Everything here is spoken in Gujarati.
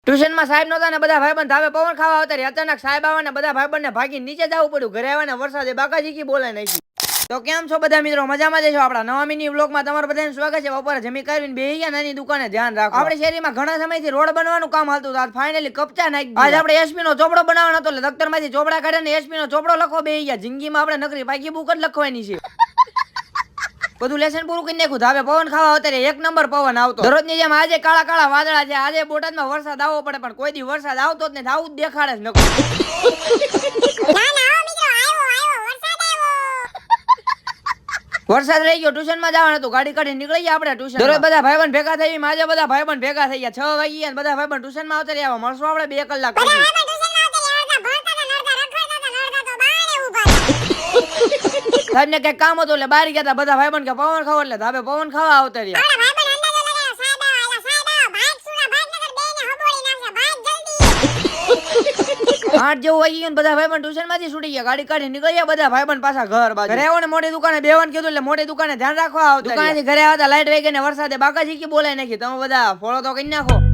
ટ્યુશન માં સાહેબ નહોતા ને બધા ભાઈબંધ ધાબે પવન ખાવા આવતા રહ્યા. અચાનક સાહેબ આવ્યા ને બધા ભાઈબંધ ને ભાગી નીચે જવું પડ્યું. ઘરે આવ્યા ને વરસાદે બાકાજી કી બોલાય નાખી. તો કેમ છો બધા મિત્રો? મજામાં જશો? આપણા નવા મિની વ્લોગમાં તમારું બધાનું સ્વાગત છે. બપોરે જમી કરીને બેહી ગયા નાની દુકાને ધ્યાન રાખો. આપણી શેરીમાં ઘણા સમયથી રોડ બનવાનું કામ હાલતું હતું. ફાઇનલી કપચા નાખી. આજ આપણે એસપી નો ચોપડો બનાવવાનો હતો એટલે દફતરમાંથી ચોપડા કાઢીને એસપી નો ચોપડો લખવા બેહી ગયા. જિંદગીમાં આપણે નકરી પાકી બુક જ લખવાની છે. બધું લેસન પૂરું કરી નાખ્યું. ધાબે પવન ખાવા અત્યારે એક નંબર પવન આવતો. દરરોજની જેમ આજે કાળા કાળા વાદળા છે. આજે બોટાદમાં વરસાદ આવવો પડે પણ કોઈ દી વરસાદ આવતો જ નથી. આવું જ દેખાડે જ નકો. વરસાદ રહી ગયો. ટ્યુશન માં જવાનું હતું. ગાડી કાઢી નીકળી ગયા આપણે ટ્યુશન. દરરોજ બધા ભાઈબંધ ભેગા થઈ. આજે બધા ભાઈબંધ ભેગા થઈ ગયા. 6 વાગ્યા બધા ભાઈબંધ ટ્યુશન માં આવતા રહ્યા. મળશું આપણે 2 કલાક. સાહેબ ને કઈ કામ હતું એટલે બહાર ગયા હતા. બધા ભાઈબંધ કે પવન ખાવો એટલે ધાબે પવન ખાવા આવતા રહ્યા. 8 જેવું વાગી ગયું. બધા ભાઈબંધ ટ્યુશન માંથી છૂટી ગયા. ગાડી કાઢી નીકળી ગયા બધા ભાઈબંધ પાછા ઘર બાજુ. ઘરે આવો ને મોટી દુકાને બેવાનું કીધું એટલે મોટી દુકાને ધ્યાન રાખવા આવતા. દુકાનેથી ઘરે આવતા લાઈટ વહી ગઈ ને વરસાદે બાકાજી કી બોલાય નાખી. તમે બધા ફોલો તો કરી નાખો.